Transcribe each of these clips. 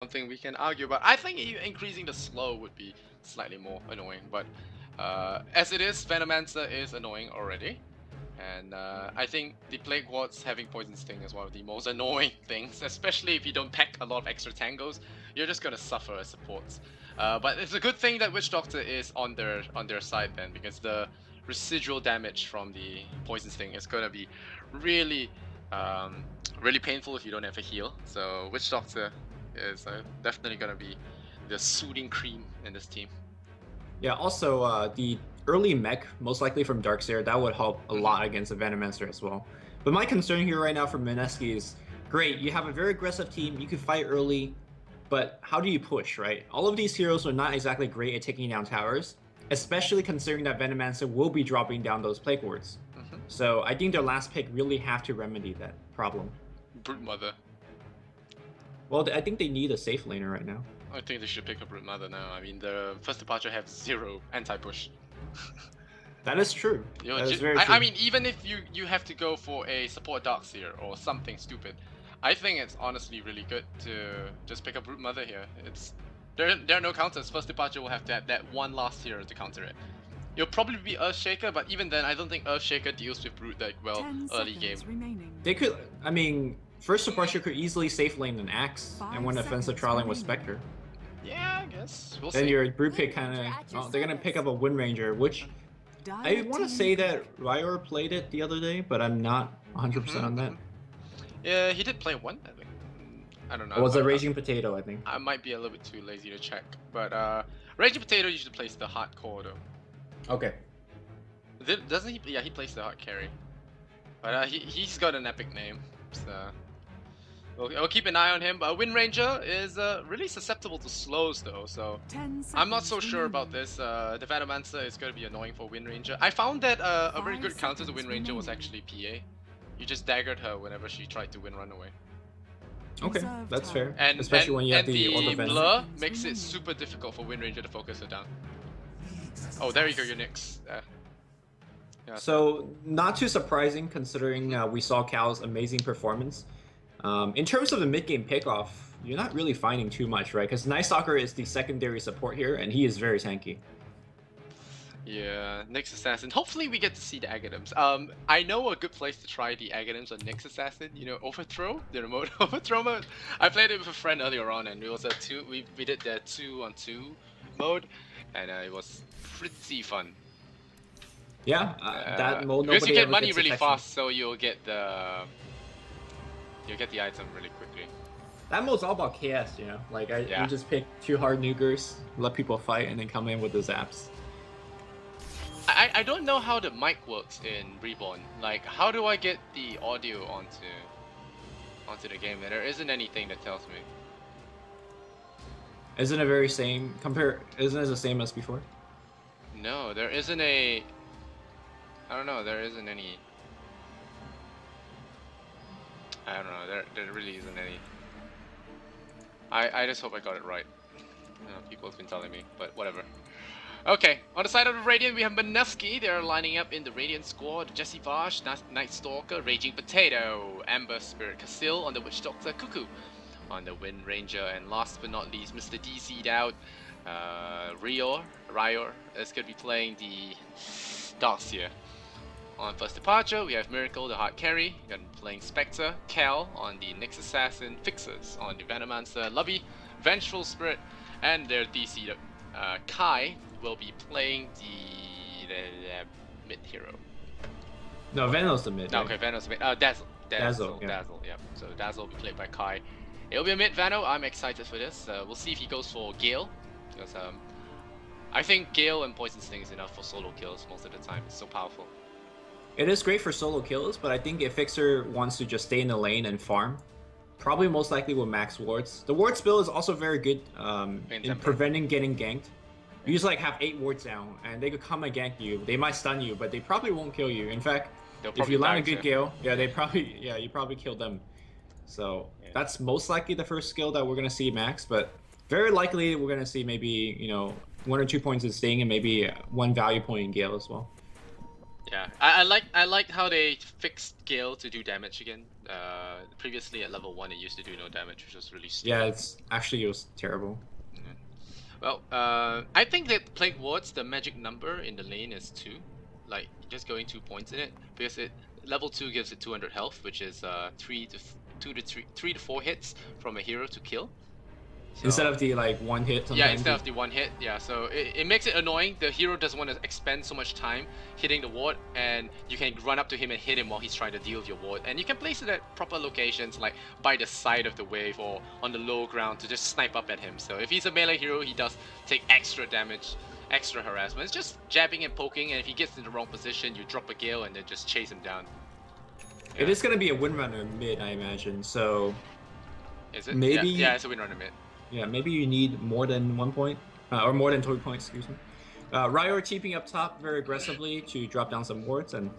something we can argue about. I think increasing the slow would be slightly more annoying, but as it is, Venomancer is annoying already. And I think the Plague Wards having Poison Sting is one of the most annoying things, especially if you don't pack a lot of extra tangos. You're just gonna suffer as supports. But it's a good thing that Witch Doctor is on their side then, because the residual damage from the Poison Sting is gonna be really really painful if you don't have a heal. So Witch Doctor is definitely gonna be the soothing cream in this team. Yeah, also the early mech, most likely from Darkseer, that would help a lot against a Venomancer as well. But my concern here right now for Mineski is, great, you have a very aggressive team, you can fight early, but how do you push, right? All of these heroes are not exactly great at taking down towers, especially considering that Venomancer will be dropping down those Plague Wards. So I think their last pick really have to remedy that problem. Brute Mother. Well, I think they need a safe laner right now. I think they should pick up Brute Mother now. I mean, the first departure have 0 anti-push. That is true. You know, that is very true. I mean, even if you have to go for a support Darkseer or something stupid, I think it's honestly really good to just pick up Brute Mother here. There are no counters. First departure will have to have that one last hero to counter it. It'll probably be Earthshaker, but even then, I don't think Earthshaker deals with Brute that well early game. They could, I mean, first departure could easily safe lane an Axe and win offensive trialing with Spectre. Yeah, I guess. We'll then see. your Brute pick kind of, well, they're gonna pick up a Wind Ranger, which I want to say that Ryor played it the other day, but I'm not 100% on that. Yeah, he did play one, I think. I don't know. It was a Raging Potato, I think. I might be a little bit too lazy to check, but Raging Potato usually plays the hardcore though. Okay. Doesn't he? Yeah, he plays the hard carry. But he's got an epic name, so we'll keep an eye on him. But Wind Ranger is really susceptible to slows though, so I'm not so sure about this. The Venomancer is going to be annoying for Wind Ranger. I found that a very good counter to Wind Ranger was actually PA. You just daggered her whenever she tried to win runaway. Okay, that's fair. And, especially when you have the Orb of blur makes it super difficult for Wind Ranger to focus her down. Oh, there you go, your Nyx. Yeah. So, not too surprising considering we saw Cal's amazing performance. In terms of the mid-game pickoff, you're not really finding too much, right? Because Night Stalker is the secondary support here, and he is very tanky. Yeah, Nyx Assassin. Hopefully we get to see the Aghanims. I know a good place to try the Aghanims on Nyx Assassin, you know, Overthrow, the remote Overthrow mode. I played it with a friend earlier on, and it was we did the 2-on-2 mode, and it was pretty fun. Yeah, that mode. Because you get money really fast, so you'll get the item really quickly. That mode's all about chaos, you know. Like you just pick 2 hard nukers, let people fight, and then come in with the zaps. I don't know how the mic works in Reborn. Like, how do I get the audio onto the game? There isn't anything that tells me. Isn't it very same? Isn't it the same as before? No, there isn't a. I don't know. There isn't any. I don't know. There really isn't any. I just hope I got it right. People have been telling me, but whatever. Okay, on the side of the Radiant, we have Mineski. They're lining up in the Radiant squad. Jesse Vash, Night Stalker, Raging Potato, Amber Spirit Casil on the Witch Doctor, Cuckoo on the Wind Ranger, and last but not least, Mr. DC'd out. Ryor is going to be playing the Darkseer. On first departure, we have Miracle, the hard carry, going to be playing Spectre, Cal on the Nyx Assassin, Fixers on the Venomancer, Lubby, Vengeful Spirit, and their DC Kai will be playing the mid hero. No, Venom's the mid. No, right? okay, Venom's the mid. Dazzle, yeah. So Dazzle will be played by Kai. It'll be a mid Veno. I'm excited for this. We'll see if he goes for Gale, because I think Gale and Poison Sting is enough for solo kills most of the time. It's so powerful. It is great for solo kills, but I think if Fixer wants to just stay in the lane and farm, probably most likely with max wards. The ward spill is also very good in preventing getting ganked. You just like have 8 wards down, and they could come and gank you. They might stun you, but they probably won't kill you. In fact, if you land a good Gale, you probably kill them. So that's most likely the first skill that we're gonna see max, but very likely we're gonna see maybe 1 or 2 points in Sting and maybe 1 value point in Gale as well. Yeah, I like how they fixed Gale to do damage again. Previously at level 1 it used to do no damage, which was really stupid. Yeah, it was terrible. Yeah. Well, I think that Plague Wards, the magic number in the lane is 2. Like, just going 2 points in it, because level 2 gives it 200 health, which is 3 to 4 hits from a hero to kill. So, instead of the like 1 hit. Yeah, instead of the 1 hit. Yeah, so it makes it annoying. The hero doesn't want to expend so much time hitting the ward, and you can run up to him and hit him while he's trying to deal with your ward. And you can place it at proper locations, like by the side of the wave or on the low ground, to just snipe up at him. So if he's a melee hero, he does take extra damage, extra harassment. It's just jabbing and poking, and if he gets in the wrong position, you drop a Gale and then just chase him down. Yeah. It is going to be a Windrunner mid, I imagine. So is it? Maybe. Yeah, it's a Windrunner mid. Yeah, maybe you need more than 1 point, or more than 2 points, excuse me. Ryor TPing up top very aggressively to drop down some wards, and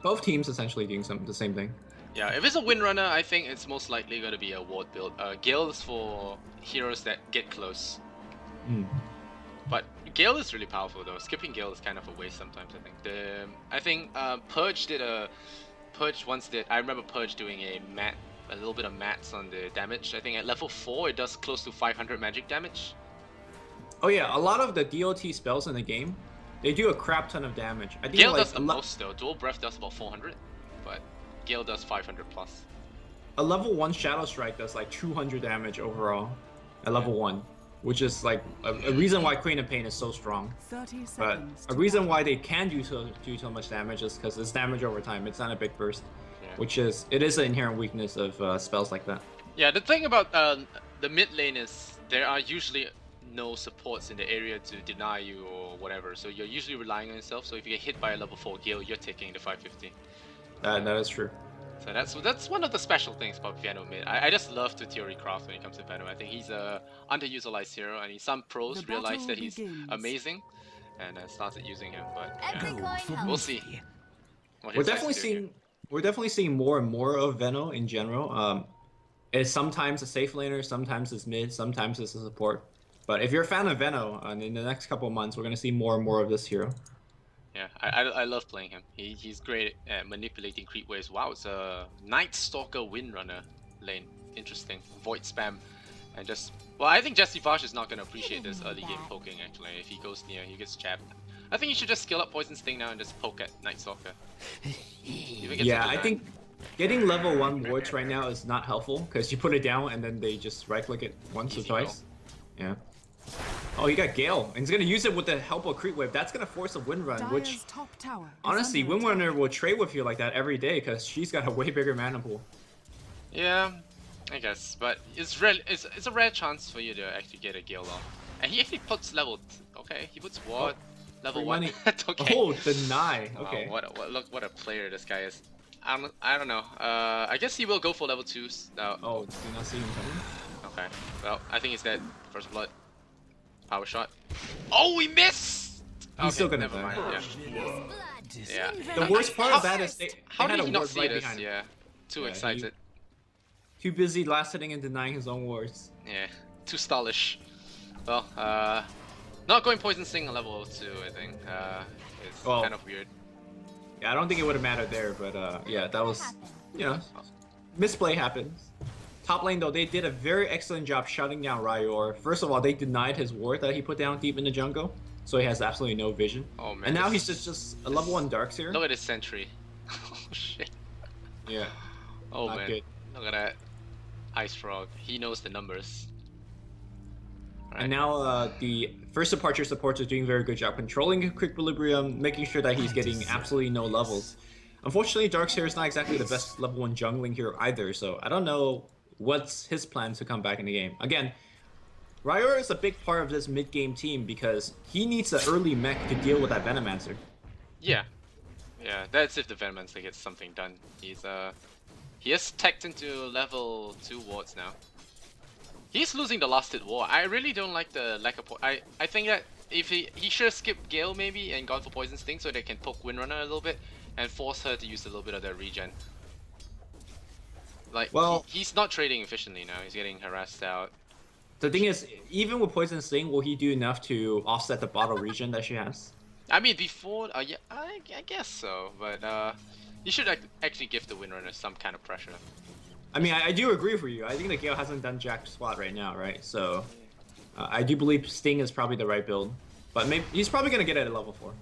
both teams essentially doing the same thing. Yeah, if it's a Windrunner, I think it's most likely going to be a ward build. Gale is for heroes that get close. But Gale is really powerful though. Skipping Gale is kind of a waste sometimes, I think. Purge once did. I remember Purge doing a little bit of mats on the damage. I think at level 4 it does close to 500 magic damage. Oh yeah, a lot of the DOT spells in the game, they do a crap ton of damage. I think Gale does the most though. Dual Breath does about 400, but Gale does 500 plus. A level 1 Shadow Strike does like 200 damage overall at level 1, which is like a reason why Queen of Pain is so strong. 30 seconds. But a reason why they can do so much damage is because it's damage over time. It's not a big burst. Which is an inherent weakness of spells like that. Yeah, the thing about the mid lane is there are usually no supports in the area to deny you or whatever, so you're usually relying on yourself. So if you get hit by a level 4 Gale, you're taking the 550. That is true. So that's one of the special things about Venom mid. I just love to theory craft when it comes to Venom. I think he's a underutilized hero, and some pros realize that he's amazing and started using him. But yeah, we'll see. We're definitely seeing more and more of Veno in general. It's sometimes a safe laner, sometimes it's mid, sometimes it's a support. But if you're a fan of Veno, in the next couple of months, we're going to see more and more of this hero. Yeah, I love playing him. He's great at manipulating creep waves. Wow, it's a Night Stalker Windrunner lane. Interesting. Void spam. And just... Well, I think Jesse Vash is not going to appreciate this early game poking, actually. If he goes near, he gets jabbed. I think you should just skill up Poison Sting now and just poke at Night Stalker. Yeah, I think getting level 1 wards right now is not helpful, because you put it down and then they just right-click it once or twice. Yeah. Oh, you got Gale, and he's going to use it with the help of Creep Wave. That's going to force a Windrun, which, honestly, Windrunner will trade with you like that every day, because she's got a way bigger mana pool. Yeah, I guess, but it's a rare chance for you to actually get a Gale off. And he actually puts level... Okay, he puts what? Level 1. Okay. Oh, deny. Okay. What a player this guy is. I don't know. I guess he will go for level 2s now. Oh, do you not see him coming? Okay. Well, I think he's dead. First blood. Power shot. Oh, we missed! He's still gonna never mind. Yeah. The worst part of that is how did he not see this? Yeah. Too excited. Too busy last hitting and denying his own wards. Yeah. Too stylish. Well, not going Poison Sting on level 2, I think. It's kind of weird. Yeah, I don't think it would have mattered there, but yeah, that was, you know, misplay happens. Top lane though, they did a very excellent job shutting down Ryor. First of all, they denied his ward that he put down deep in the jungle, so he has absolutely no vision. Oh man. And now he's just a level 1 Darkseer. Look at his sentry. Oh shit. Yeah. Oh man. Good. Look at that. Ice Frog. He knows the numbers. Right. And now the first departure supports are doing a very good job controlling equilibrium, making sure that he's getting absolutely no levels. Unfortunately, Darkseer is not exactly the best level 1 jungling hero either, so I don't know what's his plan to come back in the game. Again, Ryor is a big part of this mid-game team because he needs an early mech to deal with that Venomancer. Yeah. Yeah, that's if the Venomancer gets something done. He has teched into level 2 wards now. He's losing the last hit war. I really don't like the lack of I think that if he should have skipped Gale maybe and gone for Poison Sting so they can poke Windrunner a little bit and force her to use a little bit of their regen. Like, well, he's not trading efficiently now. He's getting harassed out. The thing is, even with Poison Sting, will he do enough to offset the bottle regen that she has? I mean, before, yeah, I guess so, but you should actually give the Windrunner some kind of pressure. I mean, I do agree with you. I think the Gale hasn't done jack squat right now, right? So I do believe Sting is probably the right build, but maybe he's probably gonna get it at level 4.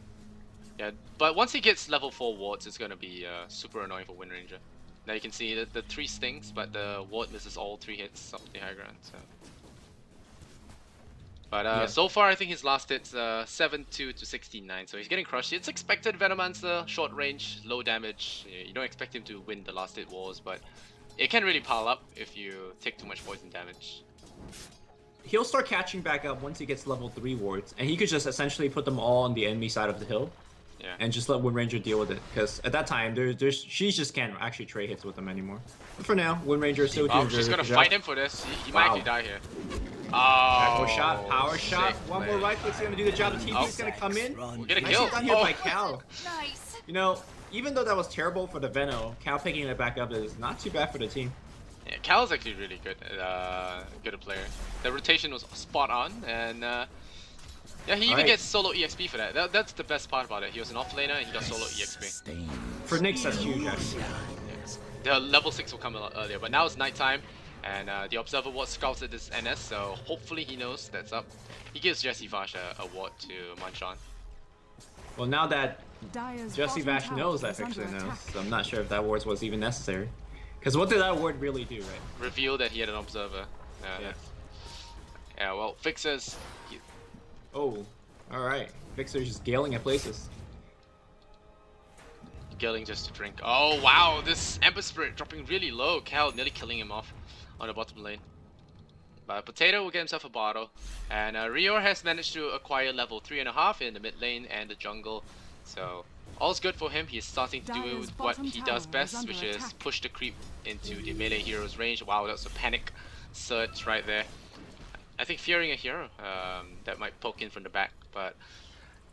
Yeah, but once he gets level 4 wards, it's gonna be super annoying for Wind Ranger. Now you can see that the 3 stings, but the ward misses all 3 hits up the high ground. So. But yeah. So far, I think his last hit's 7-2 to 69, so he's getting crushed. It's expected Venomancer, short range, low damage. You don't expect him to win the last hit wars, but it can really pile up if you take too much poison damage. He'll start catching back up once he gets level 3 wards, and he could just essentially put them all on the enemy side of the hill. Yeah. And just let Wind Ranger deal with it, because at that time, she just can't actually trade hits with them anymore. But for now, Wind Ranger is still doing very she's gonna fight him for this. He might actually die here. Oh, power shot. One more right click's gonna do the job. The TP is gonna come in. We'll get a nice kill. Done here by Cal. Nice. You know, even though that was terrible for the Veno, Cal picking it back up is not too bad for the team. Yeah, Cal's actually really good. Good a player. The rotation was spot on, and yeah, he even gets solo EXP for that. That's the best part about it. He was an offlaner and he got solo EXP. For Nyx, that's huge, actually. Yeah. The level 6 will come a lot earlier, but now it's nighttime, and the Observer Ward scouted this NS, so hopefully he knows that's up. He gives Jesse Vash a ward to munch on. Well, now that Jesse Vash knows that Fixer knows, so I'm not sure if that ward was even necessary. Because what did that ward really do, right? Reveal that he had an Observer. Yeah, well, Fixer's... Oh, alright. Fixer's just galing at places. Galing just to drink. Oh wow, this Ember Spirit dropping really low. Cal nearly killing him off on the bottom lane. But Potato will get himself a bottle. And Rior has managed to acquire level 3.5 in the mid lane and the jungle. So all's good for him. He's starting to do what he does best, which is push the creep into the melee hero's range. Wow, that's a panic surge right there. I think fearing a hero that might poke in from the back, but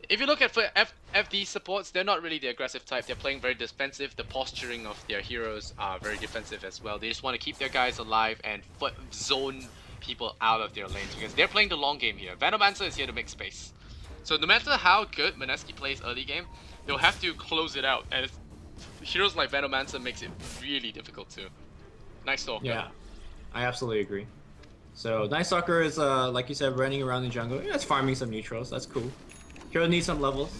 if you look at FD supports, they're not really the aggressive type. They're playing very defensive. The posturing of their heroes are very defensive as well. They just want to keep their guys alive and zone people out of their lanes because they're playing the long game here. Venomancer is here to make space. So no matter how good Mineski plays early game, they'll have to close it out. And heroes like Venomancer makes it really difficult too. Nice talk. Yeah, I absolutely agree. So Night Stalker is, like you said, running around the jungle. Yeah, it's farming some neutrals. That's cool. Hero needs some levels.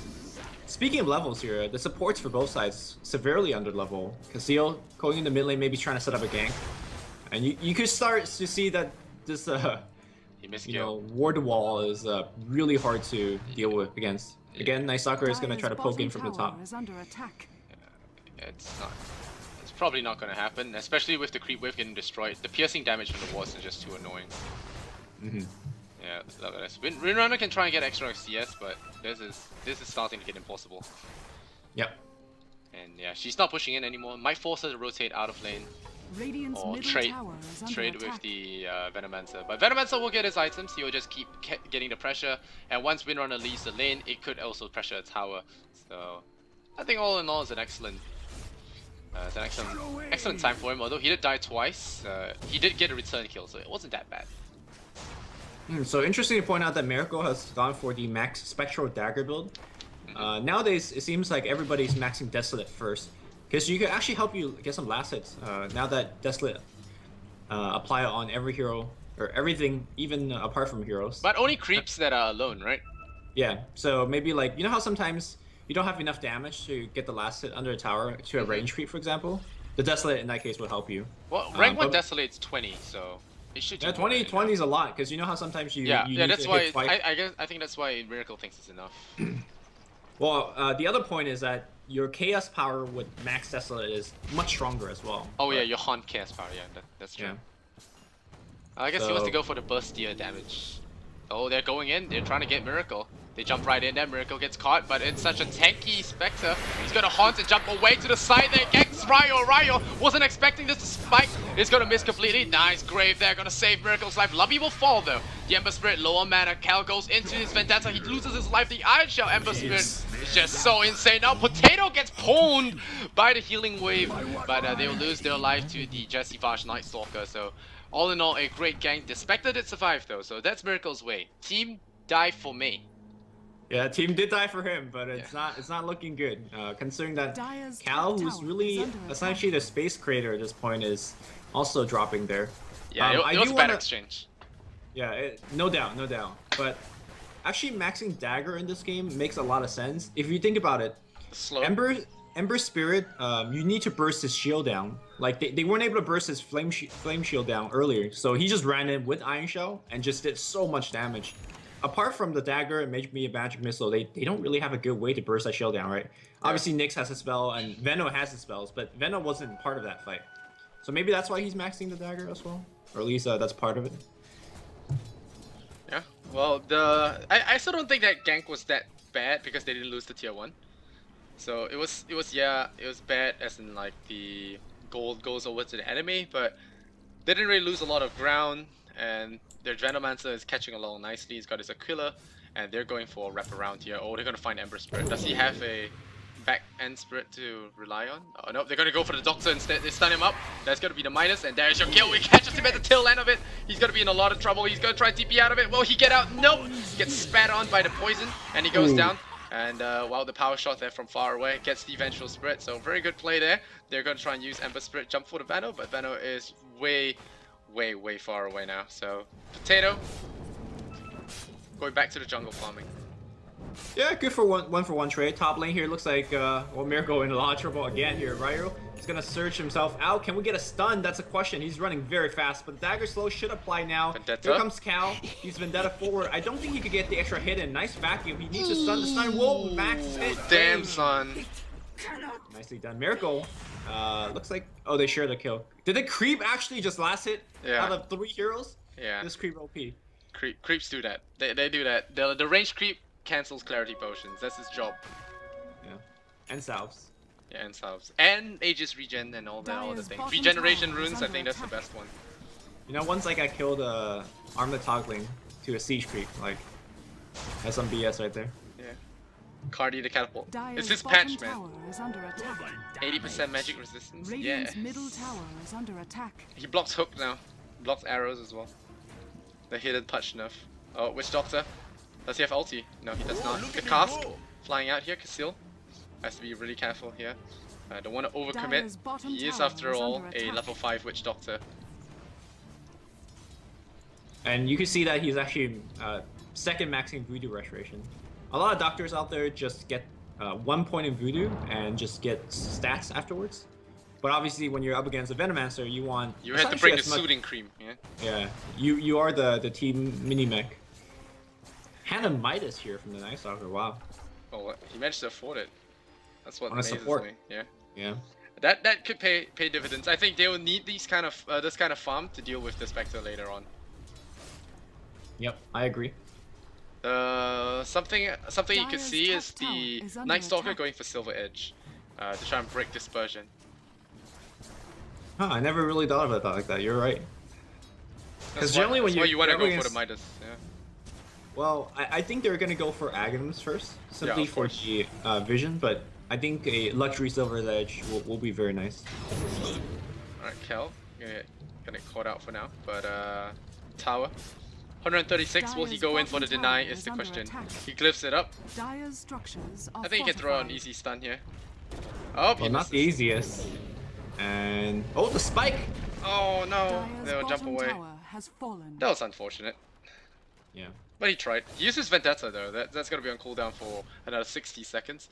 Speaking of levels here, the supports for both sides severely under level. Casio going in the mid lane, maybe trying to set up a gank, and you could start to see that this ward wall is really hard to deal with against. Again, Night Stalker is gonna try to poke in from the top. It's probably not going to happen, especially with the creep wave getting destroyed. The piercing damage from the wards is just too annoying. Yeah, look at this. Windrunner can try and get extra CS, but this is starting to get impossible. Yep. And yeah, she's not pushing in anymore. Might force her to rotate out of lane or trade with the Venomancer. But Venomancer will get his items. He will just keep getting the pressure. And once Windrunner leaves the lane, it could also pressure a tower. So I think all in all, it's an excellent. It's an excellent time for him, although he did die twice. He did get a return kill, so it wasn't that bad. So interesting to point out that Miracle has gone for the max Spectral Dagger build. Nowadays, it seems like everybody's maxing Desolate first, because you can actually help you get some last hits. Now that Desolate apply on every hero, or everything, even apart from heroes. But only creeps that are alone, right? Yeah, so maybe like, you know how sometimes you don't have enough damage to get the last hit under a tower to a range creep, for example? The Desolate in that case would help you. Well, rank 1 Desolate's 20, so it should. Yeah, 20 is a lot, because you know how sometimes you need that's to why hit twice. I think that's why Miracle thinks it's enough. Well, the other point is that your Chaos power with max Desolate is much stronger as well. Oh yeah, your Haunt Chaos power, yeah, that's true. Yeah. I guess he wants to go for the burstier damage. Oh, they're going in, they're trying to get Miracle. They jump right in there, Miracle gets caught, but it's such a tanky Spectre. He's gonna haunt and jump away to the side there, ganks Ryo. Ryo wasn't expecting this to spike. He's gonna miss completely. Nice grave there, gonna save Miracle's life. Lubby will fall though. The Ember Spirit, lower mana. Cal goes into his Vendetta. He loses his life. The Iron Shell Ember Spirit is just so insane. Now Potato gets pwned by the healing wave, but they'll lose their life to the Jesse Vash Night Stalker. So all in all, a great gank. The Spectre did survive though, so that's Miracle's way. Team, die for me. Yeah, team did die for him, but it's not looking good. Considering that Cal, who's really essentially the space creator at this point, is also dropping there. Yeah, it was a bad exchange. Yeah, no doubt, no doubt. But actually, maxing Dagger in this game makes a lot of sense. If you think about it, Slow. Ember Spirit, you need to burst his shield down. Like, they weren't able to burst his flame shield down earlier, so he just ran in with Iron Shell and just did so much damage. Apart from the Dagger and maybe a Magic Missile, they don't really have a good way to burst that shield down, right? Yeah. Obviously, Nyx has a spell, and Venno has the spells, but Venno wasn't part of that fight. So maybe that's why he's maxing the Dagger as well? Or at least that's part of it. Yeah, well, I still don't think that gank was that bad because they didn't lose the tier 1. So it was bad as in like the gold goes over to the enemy, but they didn't really lose a lot of ground, and their Venomancer is catching along nicely. He's got his Aquila, and they're going for a wraparound here. Oh, they're gonna find Ember Spirit. Does he have a back end Spirit to rely on? Oh no, they're gonna go for the Doctor instead. They stun him up. That's gonna be the Midas, and there's your kill. He catches him at the tail end of it. He's gonna be in a lot of trouble. He's gonna try TP out of it. Will he get out? Nope. Gets spat on by the poison, and he goes down. And wow, the power shot there from far away gets the Vengeful Spirit. So very good play there. They're gonna try and use Ember Spirit jump for the Venno, but Venno is way far away now. So Potato going back to the jungle farming. Yeah, good for one for one trade. Top lane here looks like Miracle in a lot of trouble again here. Ryo is gonna search himself out. Can we get a stun? That's a question. He's running very fast, but Dagger Slow should apply now. Vendetta. Here comes Cal. He's Vendetta forward. I don't think he could get the extra hit in. Nice vacuum. He needs to stun. The stun. Whoa, max hit. Damn, son. Nicely done. Miracle. Looks like they share the kill. Did the creep actually just last hit out of 3 heroes? Yeah. This creep OP. Creeps do that. They do that. The range creep cancels clarity potions. That's his job. Yeah. And salves. Yeah, and salves. And Aegis regen and all the things. Regeneration runes, I think that's the best one. You know, once like I killed Armlet Toggling to a siege creep, like that's some BS right there. Yeah. Cardi the catapult. It's his patch, man. 80% magic resistance. Yeah. Middle tower is under attack. He blocks hook now. Blocks arrows as well. The hidden touch nerf. Oh, Witch Doctor. Does he have ulti? No, he does not. The cask flying out here, Casil. Has to be really careful here. Don't want to overcommit. He is, after all, a level 5 Witch Doctor. And you can see that he's actually second maxing Voodoo Restoration. A lot of doctors out there just get 1 point in Voodoo and just get stats afterwards. But obviously, when you're up against a Venomancer, you want... You have to bring the soothing cream, yeah? Yeah. You are the team mini-mech. Hannah Midas here from the Night Stalker, wow. Oh, he managed to afford it. That's what amazes me. Yeah. Yeah. That could pay dividends. I think they will need these kind of this kind of farm to deal with the Spectre later on. Yep, I agree. Something you can see is the Night Stalker going for Silver Edge to try and break dispersion. Huh, I never really thought about that like that. You're right. Because generally when you want to go for the Midas, yeah. Well, I think they're gonna go for Aghanims first, simply for the vision, but I think a luxury Silver Edge will be very nice. Alright, Kel, gonna get caught out for now, but tower. 136, will he go in for the deny is the question. He glyphs it up. I think he can throw out an easy stun here. Oh, well, not the easiest. And the spike! Oh no, they'll jump away. That was unfortunate. Yeah. But he tried. He uses Vendetta though. That's gonna be on cooldown for another 60 seconds.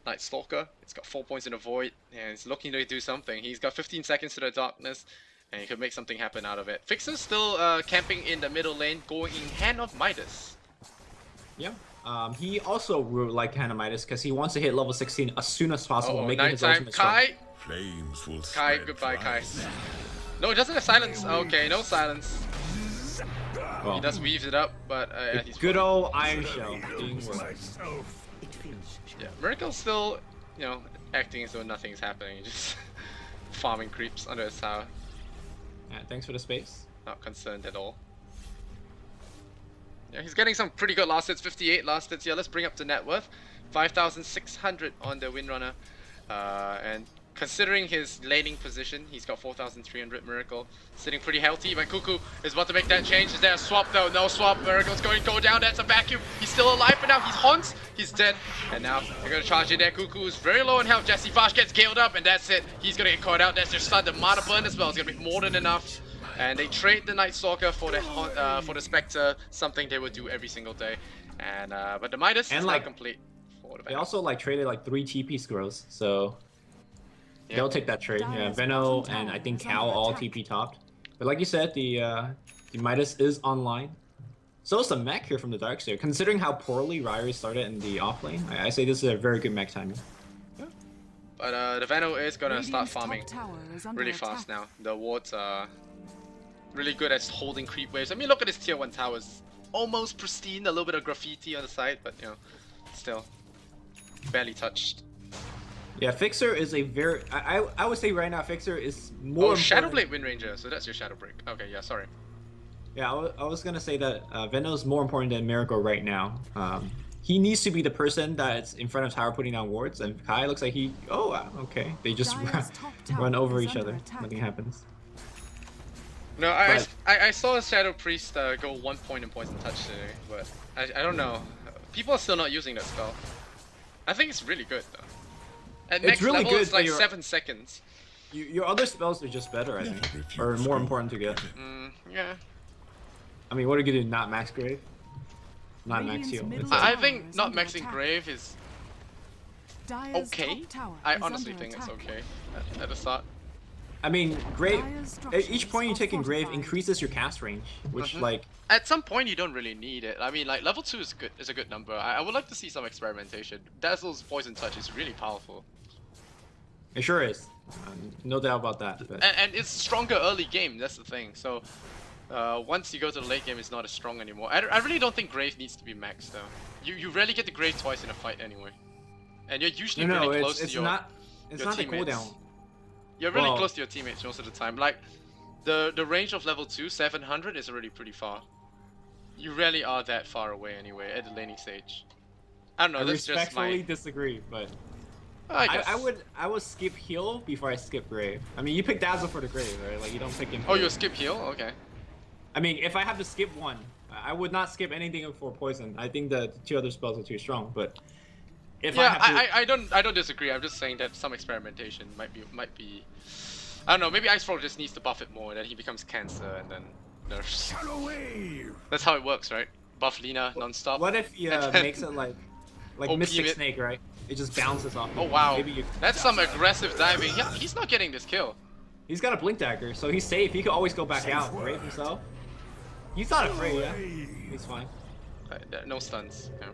Night Stalker. It's got 4 points in the void, and he's looking to do something. He's got 15 seconds to the darkness, and he could make something happen out of it. Fixer's still camping in the middle lane, going in hand of Midas. Yeah. He also would like Hand of Midas because he wants to hit level 16 as soon as possible, making his ultimate Kai. Flames will Kai, goodbye, Kai. No, he doesn't have silence. Okay, no silence. Well, he does weave it up, but he's good old Iron Shell. Yeah, Miracle's still, acting as though nothing's happening, just farming creeps under his tower. Yeah, thanks for the space. Not concerned at all. Yeah, he's getting some pretty good last hits, 58 last hits. Yeah, let's bring up the net worth. 5,600 on the Windrunner. And considering his laning position, he's got 4,300 Miracle, sitting pretty healthy, but Cuckoo is about to make that change. Is there a swap though? No swap, Miracle's going to go down, that's a vacuum. He's still alive, but now he's haunts, he's dead. And now they're going to charge in there. Cuckoo is very low in health. Jesse Vash gets killed up, and that's it. He's going to get caught out. That's their stun. The Mana Burn as well is going to be more than enough. And they trade the Night Stalker for the Spectre, something they would do every single day. And but the Midas is not complete. They also like traded like 3 TP scrolls, so they'll take that trade. Yeah, Veno and I think Cal all TP topped. But like you said, the Midas is online. So is the mech here from the Darkseer. Considering how poorly Ryrie started in the offlane, I say this is a very good mech timing. Yeah. But the Veno is gonna start farming really fast now. The wards are really good at holding creep waves. I mean, look at his tier 1 towers. Almost pristine, a little bit of graffiti on the side, but you know, still barely touched. Yeah, Fixer is a very... I would say right now Fixer is more... Oh, Shadowblade Wind Ranger, so that's your Shadow Break. Okay, yeah, sorry. Yeah, I was gonna say that Veno is more important than Miracle right now. He needs to be the person that's in front of tower putting down wards, and Kai looks like he... Oh, okay. They just run over each other. Nothing happens. No, I saw a Shadow Priest go 1 point in Poison Touch today, but I don't know. People are still not using that spell. I think it's really good though. At next really level, good, it's like 7 seconds. Your other spells are just better, I think, or more important to get. Yeah. I mean, what are you gonna do? Not max Grave? Not max heal. I think not maxing Grave is okay. I honestly think it's okay at the start. I mean, Grave. Each point you take in Grave increases your cast range, which like. At some point you don't really need it. I mean, like level 2 is good. Is a good number. I would like to see some experimentation. Dazzle's Poison Touch is really powerful. It sure is. No doubt about that. But... And it's stronger early game. That's the thing. So once you go to the late game, it's not as strong anymore. I really don't think Grave needs to be maxed though. You rarely get the Grave twice in a fight anyway, and you're usually really close to your it's not teammates. The cooldown. You're really close to your teammates most of the time. Like the range of level 2, 700 is already pretty far. You rarely are that far away anyway at the laning stage. I don't know. That's just my. I respectfully disagree, but I would skip heal before I skip Grave. I mean, you pick Dazzle for the Grave, right? Like you don't pick him. Oh, you skip heal? Okay. I mean, if I have to skip one, I would not skip anything for poison. I think the 2 other spells are too strong, but. I don't disagree. I'm just saying that some experimentation might be. I don't know. Maybe Icefrog just needs to buff it more, and then he becomes cancer, and then nerfs. That's how it works, right? Buff Lina non-stop. What if he makes it like Mystic Snake, right? It just bounces off. Oh wow, that's some aggressive diving. Yeah, he's not getting this kill. He's got a Blink Dagger, so he's safe. He could always go back out, right himself. He's not afraid, yeah. He's fine. No stuns. Yeah.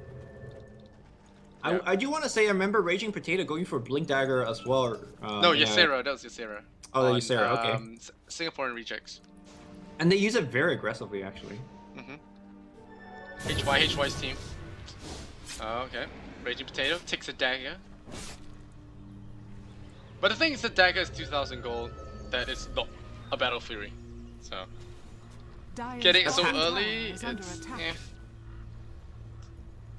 I do want to say I remember Raging Potato going for Blink Dagger as well. No, Ysera. That was Ysera. Oh, Ysera. Okay. Singaporean rejects. And they use it very aggressively, actually. HY's team. Okay. Raging Potato takes a dagger. But the thing is, the dagger is 2,000 gold. That is not a Battle Fury. So getting it so early, it's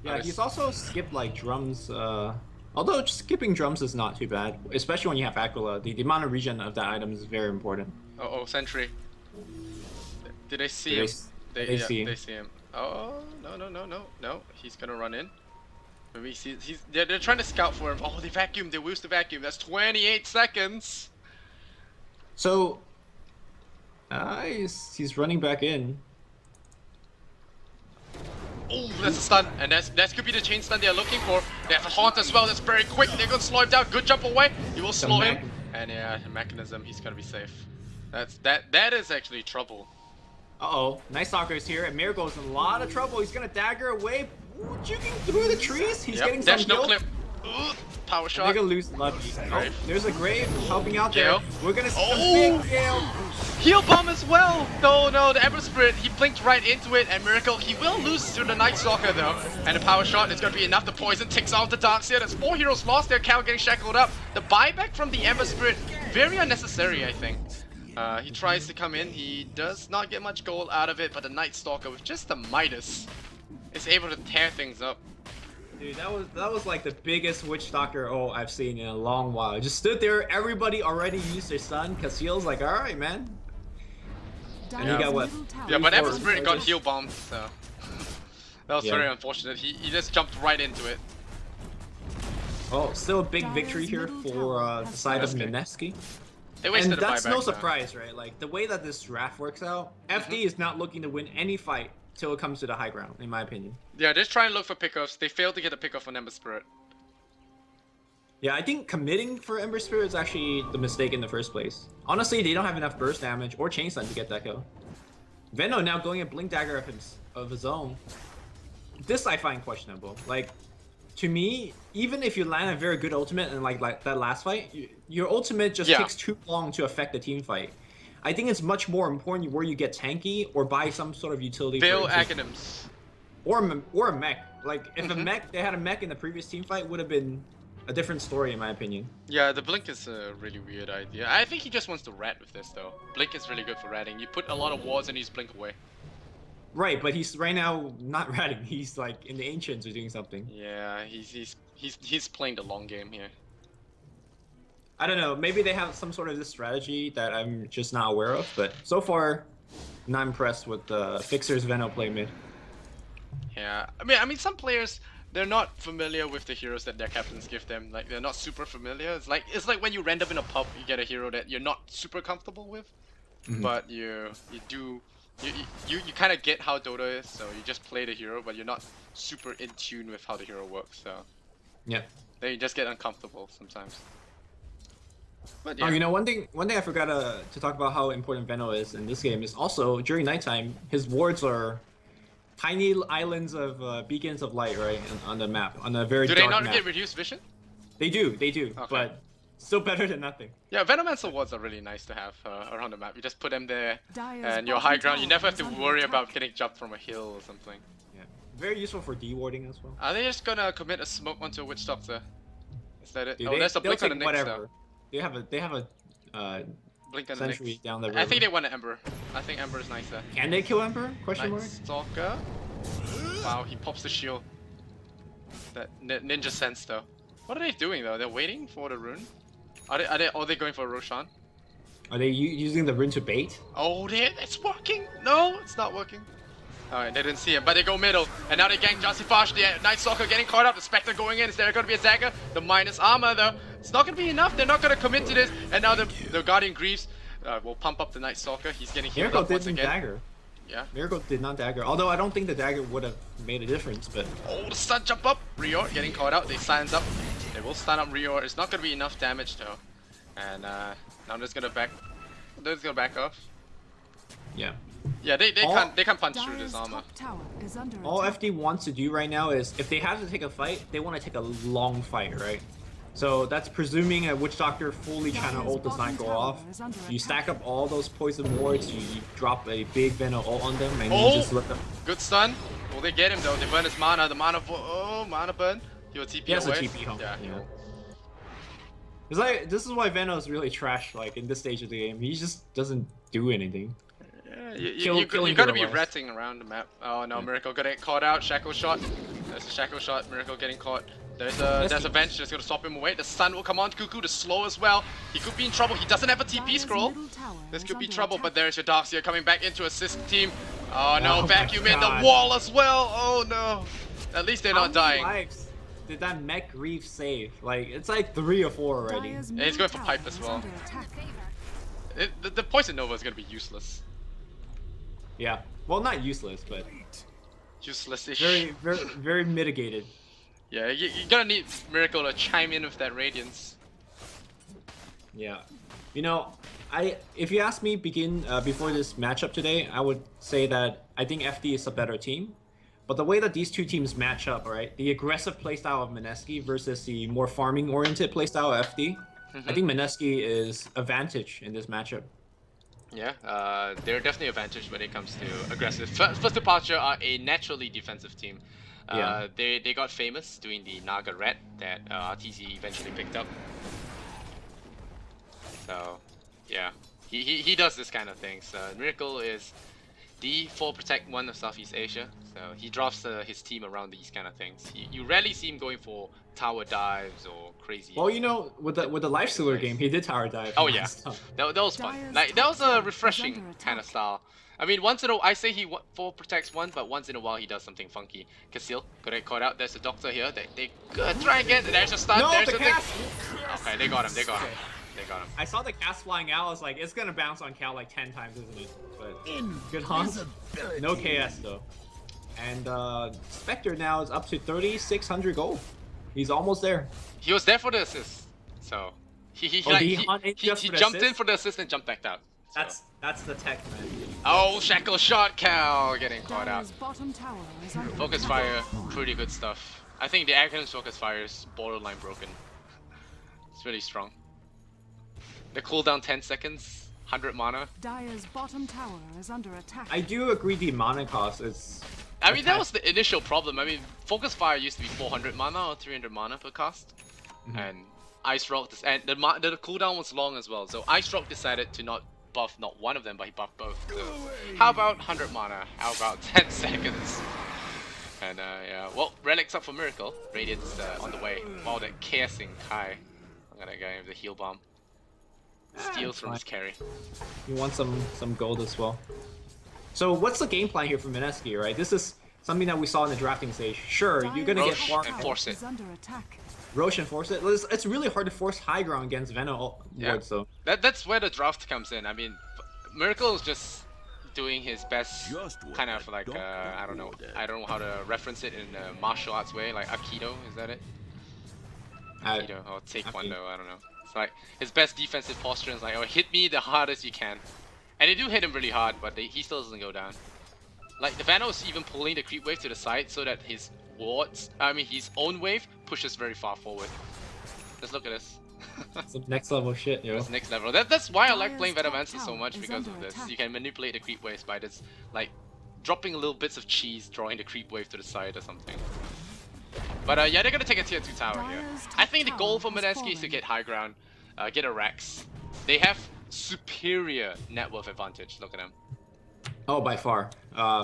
Yeah, he's also skipped like drums. Although skipping drums is not too bad, especially when you have Aquila. The amount of regen of that item is very important. Oh, Sentry. Did they see him? They see him. Oh, no. He's gonna run in. Maybe they're trying to scout for him. Oh, they vacuumed. They used the vacuum. That's 28 seconds. So, he's running back in. Oh, that's a stun, and that could be the chain stun they're looking for. They have a haunt as well. That's very quick. They're gonna slow him down. Good jump away. You will slow him, and yeah, the mechanism. He's gonna be safe. That is actually trouble. Uh-oh, Night Stalker is here, and Miracle's in a lot of trouble. He's gonna dagger away, juking through the trees. He's getting some heal. No clip. Power shot. They're gonna lose Lucky. Oh, there's a Grave helping out Gale. there. We're gonna see a big Gale. Heal bomb as well. No, the Ember Spirit. He blinked right into it, and Miracle. He will lose to the Night Stalker though, and the power shot is gonna be enough. The poison ticks off the Darkseer. There's 4 heroes lost. Their Cal getting shackled up. The buyback from the Ember Spirit, very unnecessary, I think. He tries to come in. He does not get much gold out of it, but the Night Stalker with just the Midas is able to tear things up. Dude, that was like the biggest Witch Doctor ult I've seen in a long while. Just stood there, everybody already used their stun. Casil's like, alright, man. And Yeah. he got what? Yeah, but Ember Four Spirit got charges? heal bombed, so that was Yeah. very unfortunate. He just jumped right into it. Oh, still a big victory here for the side of Mineski. Mineski. They wasted And a that's buyback, no though. surprise, right? Like, the way that this draft works out, FD is not looking to win any fight till it comes to the high ground, in my opinion. Yeah, they're just trying to look for pickoffs. They failed to get a pickoff on Ember Spirit. Yeah, I think committing for Ember Spirit is actually the mistake in the first place. Honestly, they don't have enough burst damage or chain stun to get that kill. Veno now going a Blink Dagger of his own. This I find questionable. Like, to me, even if you land a very good ultimate and like that last fight, your ultimate just takes too long to affect the team fight. I think it's much more important where you get tanky or buy some sort of utility. Veil Aghanims. Or a mech. Like, if they had a mech in the previous team fight, would have been a different story in my opinion. Yeah, the Blink is a really weird idea. I think he just wants to rat with this though. Blink is really good for ratting. You put a lot of wards and he's Blink away. Right, but he's right now not ratting. He's like in the Ancients or doing something. Yeah, he's playing the long game here. I don't know. Maybe they have some sort of this strategy that I'm just not aware of. But so far, not impressed with the Fixer's Veno play mid. Yeah, I mean, some players they're not familiar with the heroes that their captains give them. Like they're not super familiar. It's like when you end up in a pub, you get a hero that you're not super comfortable with, but you kind of get how Dota is. So you just play the hero, but you're not super in tune with how the hero works. So yeah, then you just get uncomfortable sometimes. But yeah. Oh, you know, one thing I forgot to talk about how important Veno is in this game is also during nighttime, his wards are tiny islands of beacons of light, right, on the map, on a very dark map. Do they not get reduced vision? They do, Okay. but still better than nothing. Yeah, Venomancer wards are really nice to have around the map. You just put them there, and your high ground, you never have to worry about getting jumped from a hill or something. Yeah, very useful for de-warding as well. Are they just gonna commit a smoke onto a Witch Doctor? Is that it? Dude, Oh, there's a Blink on the take next whatever. They have a Blink on the sentry next. down the river. I think they want an Ember. I think Ember is nicer. Can they kill Ember? Question mark. Night Stalker. Wow, he pops the shield. That ninja sense though. What are they doing though? They're waiting for the rune. Are they going for Roshan? Are they using the rune to bait? Oh, it's working. No, it's not working. Alright, they didn't see him, but they go middle. And now they gank Jasifash. The Night Stalker getting caught up. The Spectre going in. Is there going to be a dagger? The minus armor though. It's not going to be enough. They're not going to commit to this. And now the Guardian Greaves will pump up the Night Stalker. He's getting healed Miracle up once didn't again. dagger. Yeah. Miracle did not dagger. Although I don't think the dagger would have made a difference, but... Oh, the stun jump up. Rior getting caught out. They silence up. They will stun up Rior. It's not going to be enough damage though. And now they're just going to back... They're just going to back off. Yeah. Yeah, they can't punch through this armor. All FD wants to do right now is, if they have to take a fight, they want to take a long fight, right? So that's presuming a Witch Doctor fully trying to ult does not go off. You stack up all those poison wards, you drop a big Veno ult on them, and you just let them... Good stun. Will they get him though? They burn his mana. The mana mana burn. He will TP He has away. a TP home. Yeah. It's like, this is why Veno is really trash, like, in this stage of the game. He just doesn't do anything. Yeah, you gotta be ratting around the map. Oh no, Miracle getting caught out. Shackle shot. There's a shackle shot. Miracle getting caught. There's a bench that's gonna stop him away. The stun will come on. Cuckoo the slow as well. He could be in trouble. He doesn't have a TP scroll. This could be trouble, but there's your Darkseer coming back into assist team. Oh no, vacuum in the wall as well. Oh no. At least they're not dying. How many lives did that mech Reef save? Like, it's like 3 or 4 already. And he's going for pipe as well. The Poison Nova is gonna be useless. Yeah, well, not useless, but useless-ish. Very mitigated. Yeah, you're gonna need Miracle to chime in with that Radiance. Yeah, you know, if you ask me before this matchup today, I would say that I think FD is a better team. But the way that these two teams match up, right, the aggressive playstyle of Mineski versus the more farming-oriented playstyle of FD, I think Mineski is advantage in this matchup. Yeah, they're definitely advantaged when it comes to aggressive. First Departure are a naturally defensive team. They got famous doing the Naga Rat that RTZ eventually picked up. So, yeah, he does this kind of thing. So Miracle is the 4 Protect 1 of Southeast Asia. So he drops his team around these kind of things. You rarely see him going for tower dives or crazy. Well, you know, with the Lifestealer game, he did tower dive. Oh yeah, that was fun. Like that was a refreshing kind of style. I mean, once in a I say he 4 protects 1, but once in a while he does something funky. Casil gonna get caught out. There's a doctor here. They could try and get. There's a stun. No, there's the a cast. Okay, they got him. They got him. They got him. I saw the cast flying out. I was like, it's gonna bounce on Cal like 10 times, isn't it? But good hunt. No KS though. And Spectre now is up to 3,600 gold. He's almost there. He was there for the assist, so he jumped in for the assist and jumped back out. So. That's the tech, man. Oh, shackle shot, Cal getting caught out. Bottom tower is under Focus fire, pretty good stuff. I think the Aghanim's focus fire is borderline broken. It's really strong. The cooldown 10 seconds, 100 mana. Dire's bottom tower is under attack. I do agree the mana cost is. I mean, that was the initial problem. I mean, Focus Fire used to be 400 mana or 300 mana per cast. And Ice Rock, and the cooldown was long as well. So Ice Rock decided to not buff not one of them, but he buffed both. So how about 100 mana? How about 10 seconds? And yeah, well, Relic's up for Miracle. Radiant's on the way. Wow, that KSing Kai. I'm gonna go with the heal bomb. Steals from his carry. You want some gold as well. So what's the game plan here for Mineski, right? This is something that we saw in the drafting stage. Sure, you're gonna get far and force it. Roche and force it. It's really hard to force high ground against Venom wards, so that's where the draft comes in. I mean, Miracle is just doing his best, kind of like I don't know how to reference it in a martial arts way, like Aikido. Is that it? Aikido or Taekwondo? I don't know. It's like his best defensive posture is like, oh, hit me the hardest you can. And they do hit him really hard, but he still doesn't go down. Like, the Vandal is even pulling the creep wave to the side so that his his own wave pushes very far forward. Just look at this. Some next level shit, yo. That's next level. That's why I like playing Venomancer so much, because of this. You can manipulate the creep waves by just, like, dropping little bits of cheese, drawing the creep wave to the side or something. But yeah, they're gonna take a tier 2 tower here. I think the goal for Mineski is to get high ground, get a Rex. They have superior net worth advantage. Look at them. Oh, by far.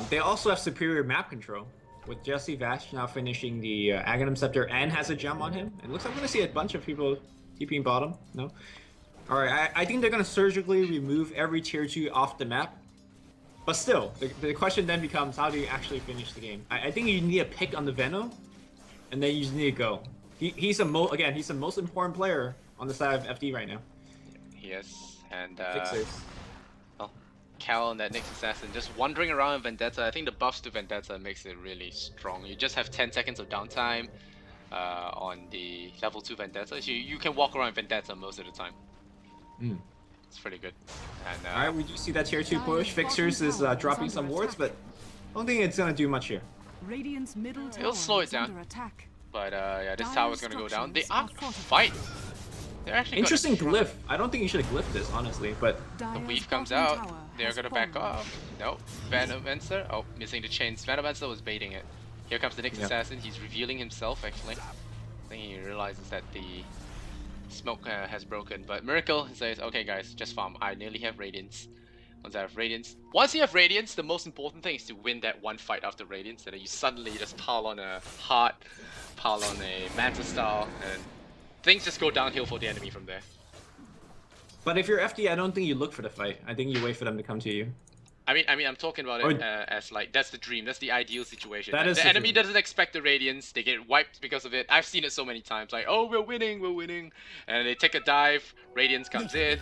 They also have superior map control, with Jesse Vash now finishing the Aghanim Scepter and has a gem on him. It looks like we're gonna see a bunch of people TPing bottom. No. All right, I think they're gonna surgically remove every tier 2 off the map. But still, the question then becomes, how do you actually finish the game? I think you need a pick on the Venom, and then you just need to go. He's the most important player on the side of FD right now. Yes. And well, Cal and that Nyx Assassin just wandering around in Vendetta. I think the buffs to Vendetta makes it really strong. You just have 10 seconds of downtime on the level 2 Vendetta. So you can walk around Vendetta most of the time. It's pretty good. And alright, we do see that tier 2 push. Fixers is dropping some wards, but I don't think it's gonna do much here. It'll slow it down. But yeah, this tower's gonna go down. They are gonna fight. They're actually interesting glyph. I don't think you should have glyphed this, honestly, but the weave comes out. They're gonna back off. Nope. Venomancer. Oh, missing the chains. Venomancer was baiting it. Here comes the Nyx Assassin. He's revealing himself, actually. I think he realizes that the smoke has broken. But Miracle says, okay guys, just farm. I nearly have Radiance. Once I have Radiance, the most important thing is to win that one fight after Radiance, so that you suddenly just pile on a Heart, pile on a Manta Style, and things just go downhill for the enemy from there. But if you're FD, I don't think you look for the fight. I think you wait for them to come to you. I mean, I'm talking about it as like, that's the dream, that's the ideal situation. That is the enemy doesn't expect the Radiance, they get wiped because of it. I've seen it so many times, like, oh, we're winning, and they take a dive, Radiance comes in,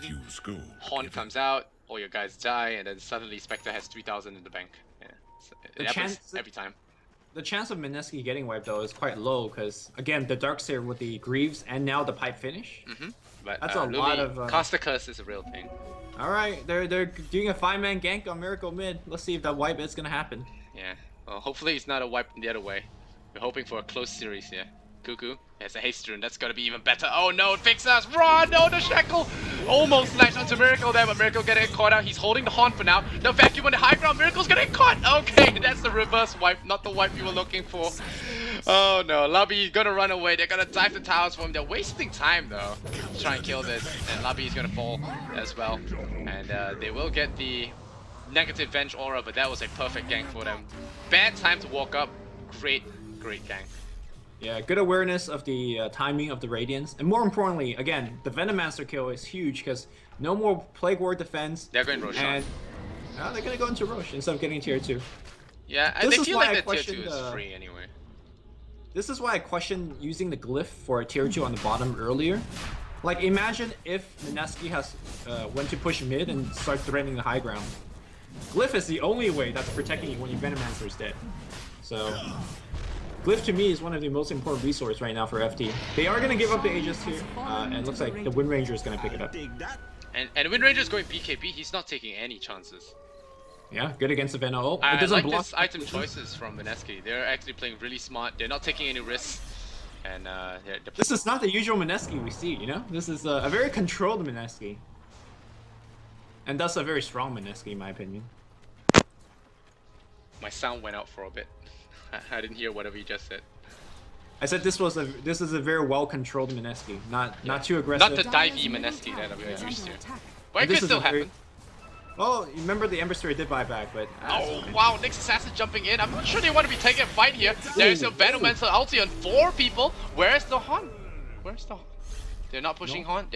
Horn comes out, all your guys die, and then suddenly Spectre has 3,000 in the bank. Yeah, so it happens every time. The chance of Mineski getting wiped though is quite low, because again, the Darkseer with the Greaves and now the pipe finish. But that's a lot of. Caster Curse is a real thing. All right, they're doing a 5-man gank on Miracle mid. Let's see if that wipe is gonna happen. Yeah, well, hopefully it's not a wipe the other way. We're hoping for a close series here. Cuckoo has a haste rune. That's gonna be even better. Oh no, it fixes us. Run! No, the shackle almost latched onto Miracle there, but Miracle getting caught out. He's holding the horn for now. The vacuum on the high ground. Miracle's gonna get caught. Okay, that's the reverse wipe, not the wipe you were looking for. Oh no, Lobby gonna run away. They're gonna dive the towers for him. They're wasting time though to try and kill this, and Lobby is gonna fall as well. And they will get the negative Venge Aura, but that was a perfect gank for them. Bad time to walk up. Great gank. Yeah, good awareness of the timing of the Radiance. And more importantly, again, the Venomancer kill is huge because no more Plague Ward defense. They're going Rosh. And they're going to go into Rosh instead of getting tier 2. Yeah, and they feel like the tier 2 is free anyway. This is why I questioned using the Glyph for a tier 2 on the bottom earlier. Like, imagine if Mineski has went to push mid and start threatening the high ground. Glyph is the only way that's protecting you when your Venomancer is dead. So, Glyph to me is one of the most important resources right now for FT. They are going to give up the Aegis here, and it looks like the Wind Ranger is going to pick it up. And Wind Ranger is going BKB, he's not taking any chances. Yeah, good against the Venom. Oh, I like this item choices from Mineski. They're actually playing really smart, they're not taking any risks. And this is not the usual Mineski we see, you know? This is a very controlled Mineski. And thus a very strong Mineski, in my opinion. My sound went out for a bit. I didn't hear whatever you just said. I said this is a very well controlled Mineski, not too aggressive. Not the divey Mineski that we're used to. But it could still happen. Well, you remember the Ember Spirit did buy back, but... Oh, wow, Nyx Assassin jumping in. I'm not sure they want to be taking a fight here. There's a Venomancer ulti on 4 people. Where's the Han? Where's the Han? They're not pushing Han?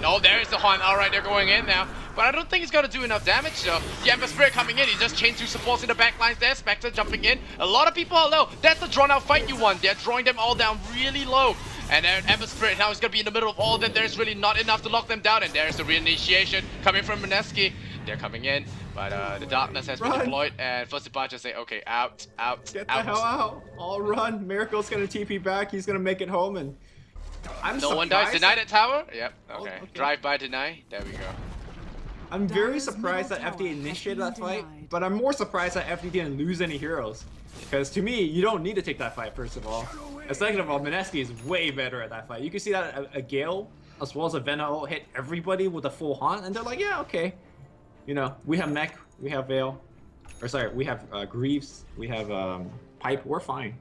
Oh, there's the Han. Alright, they're going in now. But I don't think he's going to do enough damage, though. The Ember Spirit coming in. He just chained 2 supports in the back lines there. Spectre jumping in. A lot of people are low. That's the drawn-out fight you want. They're drawing them all down really low. And Ember Spirit now is going to be in the middle of all of them. There's really not enough to lock them down. And there's the reinitiation coming from Mineski. They're coming in, but the darkness has been deployed, and first Departure say, okay, out. Get the hell out. All run. Miracle's gonna TP back. He's gonna make it home, and no one dies. Deny that tower? Yep, okay. Drive by deny. There we go. I'm very surprised that FD initiated that fight, but I'm more surprised that FD didn't lose any heroes. Because to me, you don't need to take that fight, first of all. And second of all, Mineski is way better at that fight. You can see that a Gale, as well as a Venom, hit everybody with a full haunt, and they're like, yeah, okay. You know, we have Mech, we have Veil, or sorry, we have Greaves, we have Pipe, we're fine.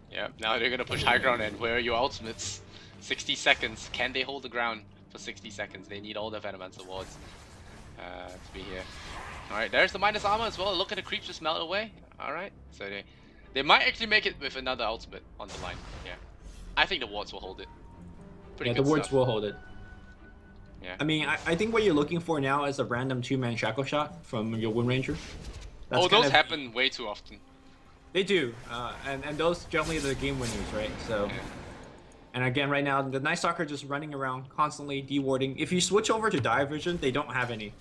Yeah, now they're gonna push high ground, and where are your ultimates? 60 seconds, can they hold the ground for 60 seconds? They need all the Venomancer wards to be here. Alright, there's the minus armor as well. Look at the creeps just melt away. Alright, so they might actually make it with another ultimate on the line. Yeah, I think the wards will hold it. Pretty good the wards will hold it. Yeah. I mean, I think what you're looking for now is a random 2-man shackle shot from your Wind Ranger. That's those happen way too often. They do, and those generally are the game winners, right? So, yeah. And again, right now, the Night Stalker just running around, constantly dewarding. If you switch over to Dive Vision, they don't have any.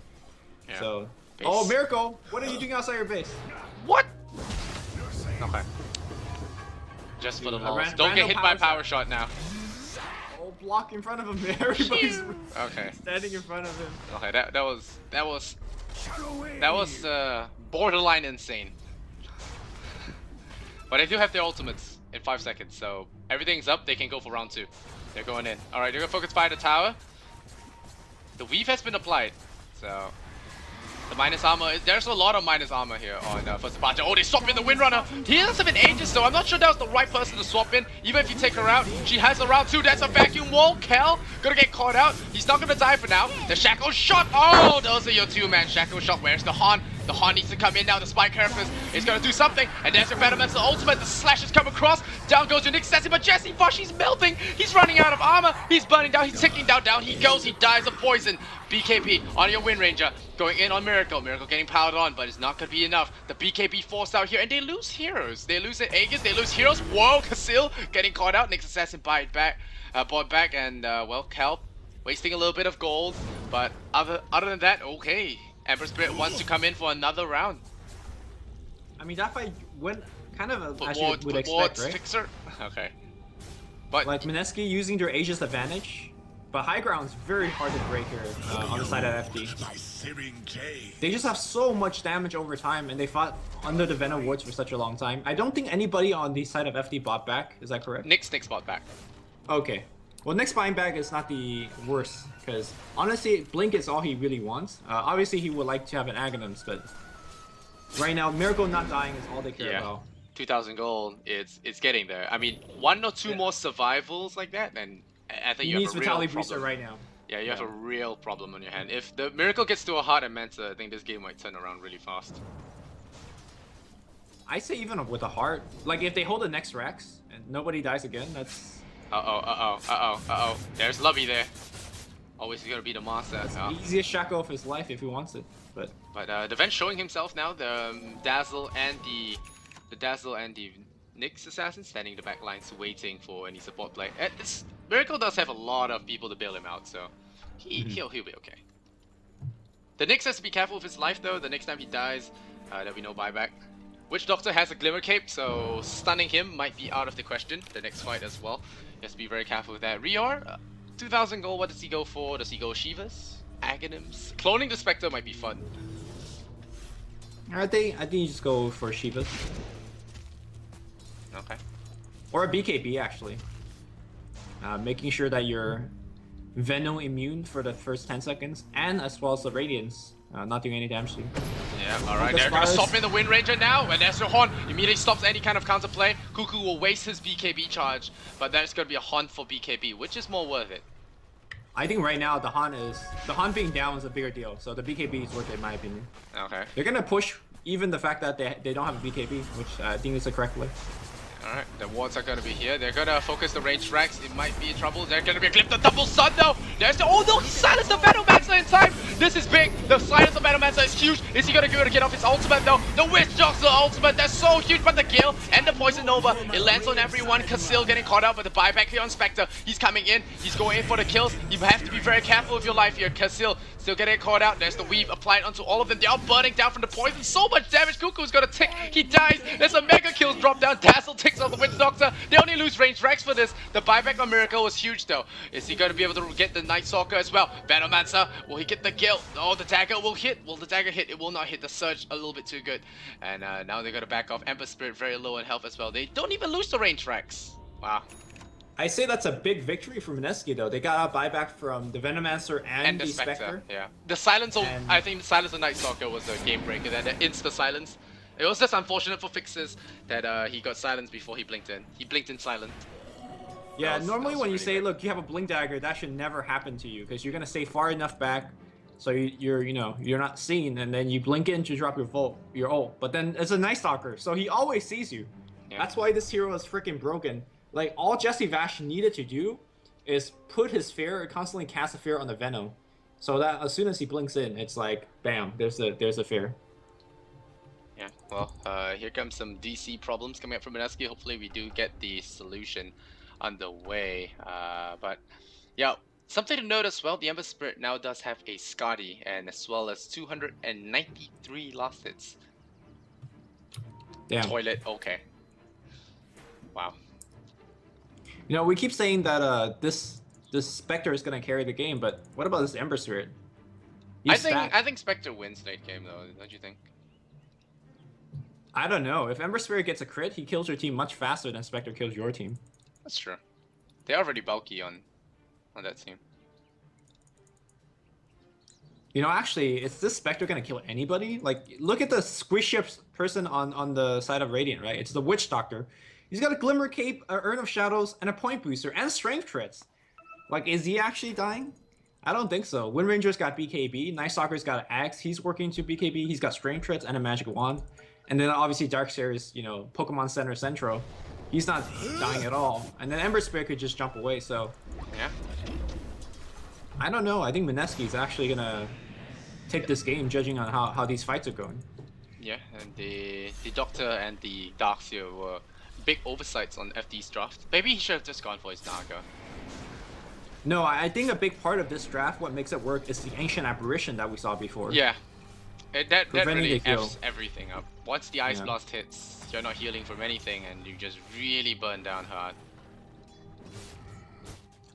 Yeah. So, base. Oh, Miracle! What are you doing outside your base? What? Okay. Just for the lols. Don't get hit by power shot now. Block in front of him. Everybody's okay. Standing in front of him. Okay, that was borderline insane. But they do have their ultimates in 5 seconds, so everything's up. They can go for round 2. They're going in. All right, they're gonna focus fire the tower. The weave has been applied, so the minus armor. There's a lot of minus armor here on first departure. Oh, they swap in the Windrunner. He hasn't been ages, so I'm not sure that was the right person to swap in. Even if you take her out, she has a round 2. That's a vacuum wall. Kel gonna get caught out. He's not gonna die for now. The shackle shot. Oh, those are your 2-man shackle shot. Where's the Han? The Han needs to come in now. The Spike Carapace is gonna do something. And there's your Venomancer ultimate. The slashes come across. Down goes your Nyx Assassin, but Jesse Bosch, he's melting. He's running out of armor. He's burning down. He's ticking down. Down he goes. He dies of poison. BKB on your Wind Ranger. Going in on Miracle. Miracle getting powered on, but it's not gonna be enough. The BKB forced out here, and they lose heroes. They lose the Aegis. They lose heroes. Whoa, Casil getting caught out. Nyx Assassin bought back, and well, Kel wasting a little bit of gold. But other than that, okay. Ember Spirit wants to come in for another round. I mean, that fight went kind of as you would expect, right? Fixer. Okay. But like Mineski using their Aegis advantage, but high ground's very hard to break here on the side of FD. They just have so much damage over time, and they fought under the Venom wards for such a long time. I don't think anybody on the side of FD bought back. Is that correct? Nyx bought back. Okay. Well, Nyx buying back is not the worst, because honestly, Blink is all he really wants. Obviously, he would like to have an Aghanim's, but right now, Miracle not dying is all they care about. 2,000 gold, it's getting there. I mean, 1 or 2 more survivals like that, and I think you have a real Vitality problem. Booster right now. Yeah, you have a real problem on your hand. If the Miracle gets to a heart and Manta, I think this game might turn around really fast. I say even with a heart, like if they hold the next Rex and nobody dies again, that's... There's Lubby there. Always gonna be the monster. That's the easiest shackle of his life if he wants it. But the Venge showing himself now. The Dazzle and the Nyx assassin standing in the back lines waiting for any support play. Miracle does have a lot of people to bail him out, so he'll be okay. The Nyx has to be careful with his life though. The next time he dies, there'll be no buyback. Witch Doctor has a Glimmer Cape, so stunning him might be out of the question the next fight as well. He has to be very careful with that. Rior, 2000 gold, what does he go for? Does he go Shivas? Aghanims? Cloning the Spectre might be fun. I think you just go for Shivas. Okay. Or a BKB actually. Making sure that you're Venom immune for the first 10 seconds, and as well as the Radiance. Not doing any damage to you. Yeah, alright, they're gonna stop in the Wind Ranger now, and there's your Horn. Immediately stops any kind of counterplay. Cuckoo will waste his BKB charge, but there's gonna be a Horn for BKB, which is more worth it. I think right now the Han being down is a bigger deal, so the BKB is worth it in my opinion. Okay. They're gonna push even the fact that they don't have a BKB, which I think is the correct play. Alright, the wards are gonna be here. They're gonna focus the ranged racks. It might be in trouble. They're gonna be clipped the double stun though. There's the no, he silenced the Venomancer in time. This is big. The silence of Venomancer is huge. Is he gonna be able to get off his ultimate though? The Witch Doctor ultimate, that's so huge, but the Gale and the Poison Nova, it lands on everyone. Casil getting caught up with the buyback here on Spectre. He's coming in, he's going in for the kills. You have to be very careful with your life here. Casil still getting caught out. There's the weave applied onto all of them. They are burning down from the poison. So much damage. Cuckoo's gonna tick. He dies. There's a mega kills drop down. Dazzle ticks off the Witch Doctor. They only lose range Rex for this. The buyback on Miracle was huge though. Is he gonna be able to get the Night Stalker as well? Venomancer, will he get the kill? Oh, the dagger will hit. Will the dagger hit? It will not hit. The surge a little bit too good. And now they're gonna back off. Ember Spirit very low in health as well. They don't even lose the range Rex. Wow. I say that's a big victory for Mineski though. They got a buyback from the Venomancer and the Spectre. Yeah. The silence, I think the silence of Night Stalker was the game breaker. Then the insta silence. It was just unfortunate for Fixes that he got silenced before he blinked in. He blinked in silent. Yeah, normally when you say, look, you have a blink dagger, that should never happen to you because you're gonna stay far enough back, so you're not seen, and then you blink in to drop your ult. But then it's a Night Stalker, so he always sees you. Yeah. That's why this hero is freaking broken. Like all Jesse Vash needed to do is put his fear, constantly cast a fear on the Venom, so that as soon as he blinks in, it's like bam, there's a fear. Yeah, well, here comes some DC problems coming up from Mineski. Hopefully we do get the solution underway. But yeah, something to note as well, the Ember Spirit now does have a Skadi, and as well as 293 last hits. Damn. Toilet, okay. Wow. You know, we keep saying that this Spectre is gonna carry the game, but what about this Ember Spirit? I think Spectre wins late game though, don't you think? I don't know. If Ember Spirit gets a crit, he kills your team much faster than Spectre kills your team. That's true. They're already bulky on that team. You know, actually, is this Spectre gonna kill anybody? Like, look at the squishy person on the side of Radiant, right? It's the Witch Doctor. He's got a Glimmer Cape, an Urn of Shadows, and a Point Booster, and Strength Crits. Like, is he actually dying? I don't think so. Wind Ranger's got BKB, Night Stalker's got an Axe, he's working to BKB, he's got Strength Crits and a Magic Wand. And then obviously Darkseer's, Pokemon Center Centro. He's not dying at all. And then Ember Spirit could just jump away, so... Yeah. I don't know. I think Mineski's actually gonna take this game, judging on how these fights are going. Yeah, and the Doctor and the Darkseer were big oversights on FD's draft. Maybe he should have just gone for his Naga. No, I think a big part of this draft, what makes it work, is the Ancient Apparition that we saw before. Yeah. That really F's everything up. Once the Ice Blast hits, you're not healing from anything and you just really burn down hard.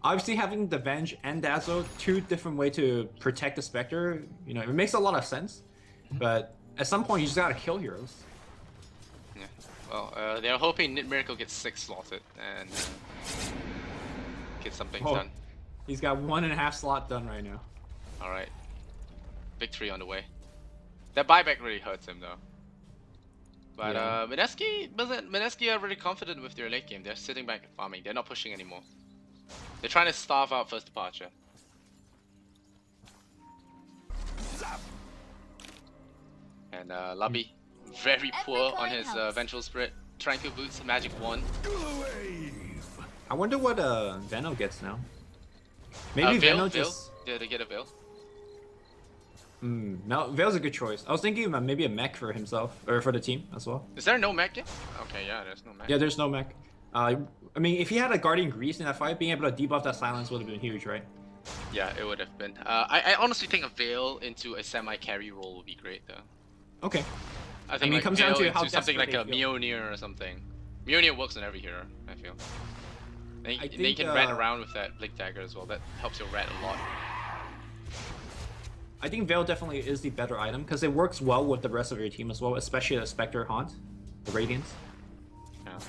Obviously having the Venge and Dazzle, two different ways to protect the Spectre, it makes a lot of sense. But at some point you just gotta kill heroes. Yeah. Well, they're hoping Miracle gets 6 slotted and get some things done. He's got 1.5 slot done right now. Alright. Victory on the way. That buyback really hurts him though. But Mineski are really confident with their late game. They're sitting back and farming. They're not pushing anymore. They're trying to starve out first departure. And Lubby, very poor on his Vengeful Spirit. Tranquil Boots, Magic Wand. I wonder what Veno gets now. Maybe Veil, Veno just... Did they get a Veil? No, Veil's a good choice. I was thinking about maybe a mech for himself, or for the team as well. Is there no mech yet? Okay, yeah, there's no mech. Yeah, there's no mech. I mean, if he had a Guardian Grease in that fight, being able to debuff that silence would have been huge, right? Yeah, it would have been. I honestly think a Veil into a semi-carry role would be great, though. Okay. I think it comes down to how something like a feel. Mjolnir or something. Mjolnir works on every hero, I feel. They can rat around with that Blink Dagger as well. That helps your rat a lot. I think Veil definitely is the better item because it works well with the rest of your team as well, especially the Spectre Haunt, the Radiance. Yeah.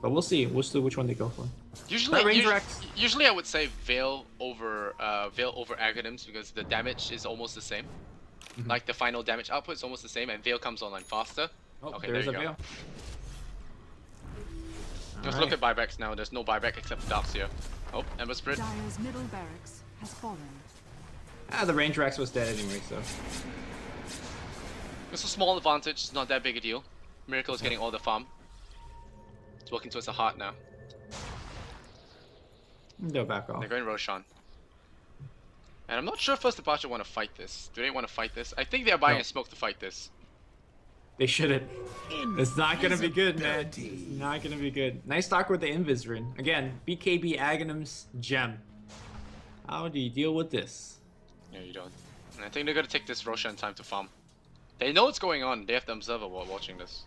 But we'll see. We'll see which one they go for. Usually I would say Veil over Aghanims because the damage is almost the same. Like the final damage output is almost the same, and Veil comes online faster. Oh, okay, there's there you a go. Veil. Just look at buybacks now. There's no buyback except for Darkseer. Oh, Ember Spirit. Dire's middle barracks has fallen. The range Rex was dead anyway, so. It's a small advantage. It's not that big a deal. Miracle is getting all the farm. It's working towards the heart now. They'll back off. They're going Roshan. And I'm not sure First Departure want to fight this. Do they want to fight this? I think they're buying a smoke to fight this. They shouldn't. It's not gonna be good, man. It's not gonna be good. Nice talk with the Invis Rin. Again, BKB Aghanim's gem. How do you deal with this? Yeah, you don't. And I think they're gonna take this Roshan time to farm. They know what's going on. They have the observer while watching this.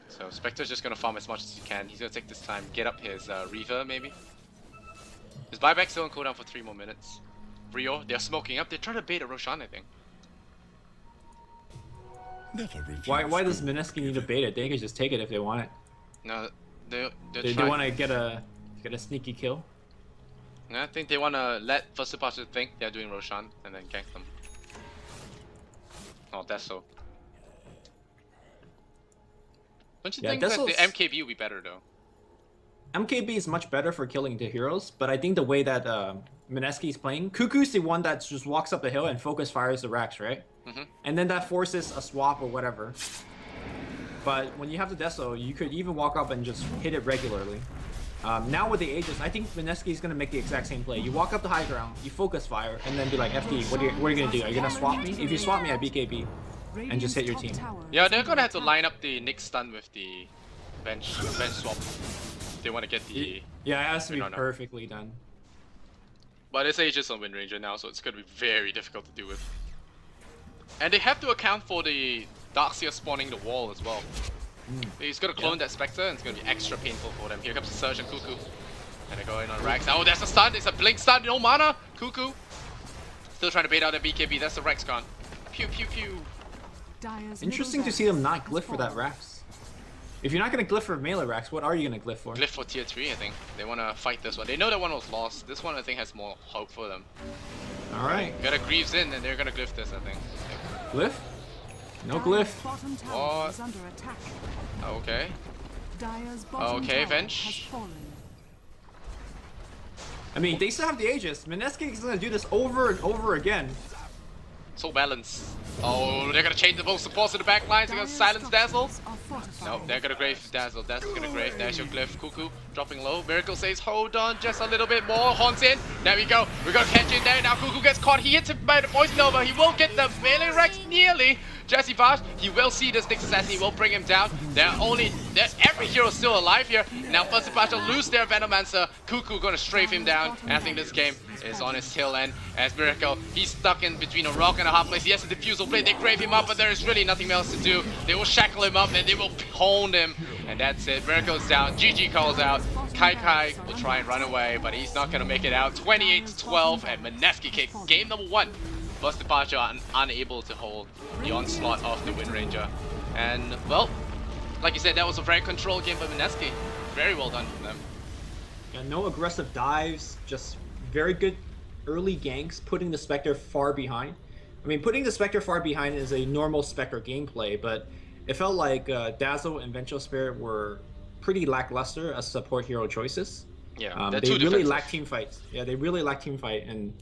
So Spectre's just gonna farm as much as he can. He's gonna take this time, get up his Reaver maybe. His buyback's still on cooldown for 3 more minutes. Rio, they're smoking up. They're trying to bait a Roshan, I think. Why does Mineski need to bait it? They can just take it if they want it. No, they want to get a sneaky kill. No, I think they want to let First Departure think they're doing Roshan and then gank them. Oh, that's so. Don't you think that the MKB would be better though? MKB is much better for killing the heroes, but I think the way that Mineski is playing, Cuckoo's the one that just walks up the hill and focus fires the racks, right? And then that forces a swap or whatever. But when you have the Deso, you could even walk up and just hit it regularly. Now with the Aegis, I think Mineski is going to make the exact same play. You walk up the high ground, you focus fire, and then be like, FD, what are you going to do? Are you going to swap me? If you swap me, I BKB. And just hit your team. Yeah, they're going to have to line up the Nyx stun with the bench swap. They want to get the... Yeah, it has to be perfectly done. But it's Aegis on Wind Ranger now, so it's going to be very difficult to deal with. And they have to account for the Darkseer spawning the wall as well. He's going to clone that Spectre, and it's going to be extra painful for them. Here comes the Surge and Cuckoo. And they're going on Rex. Oh, there's a stun! It's a Blink stun! No mana! Cuckoo! Still trying to bait out a BKB. That's the Rex gone. Pew pew pew. Interesting to see them not glyph for that Rax. If you're not going to glyph for melee Rax, what are you going to glyph for? Glyph for tier 3, I think. They want to fight this one. They know that one was lost. This one, I think, has more hope for them. Alright. Got a Greaves in, and they're going to glyph this, I think. Glyph? No glyph. What? Okay. Okay, Venge. I mean, they still have the Aegis. Mineski is going to do this over and over again. So balanced. Oh, they're gonna change the both supports in the back lines. They're gonna silence Dazzle. Nope, they're gonna grave Dazzle. Dazzle's gonna grave. There's your glyph. Cuckoo dropping low. Miracle says, hold on just a little bit more. Haunts in. There we go. We're gonna catch in there. Now Cuckoo gets caught. He hits him by the Poison Nova. He won't get the melee Rex nearly. Jesse Vash, he will see this Nyx assassin. He will bring him down. Every hero still alive here. Now First Departure lose their Venomancer. Cuckoo gonna strafe him down. And I think this game is on his tail end as Miracle. He's stuck in between a rock and a hard place. He has a Diffusal Blade. They grave him up, but there is really nothing else to do. They will shackle him up and they will pwn him. And that's it. Miracle's down. GG calls out. Kai will try and run away, but he's not gonna make it out. 28-12 and Mineski kicks game number 1. First Departure unable to hold the onslaught of the Wind Ranger. And, well, like you said, that was a very controlled game by Mineski. Very well done from them. Yeah, no aggressive dives, just very good early ganks, putting the Spectre far behind. I mean, putting the Spectre far behind is a normal Spectre gameplay, but it felt like Dazzle and Vengeful Spirit were pretty lackluster as support hero choices. Yeah, they really lack team fights. Yeah, they really lack team fight, and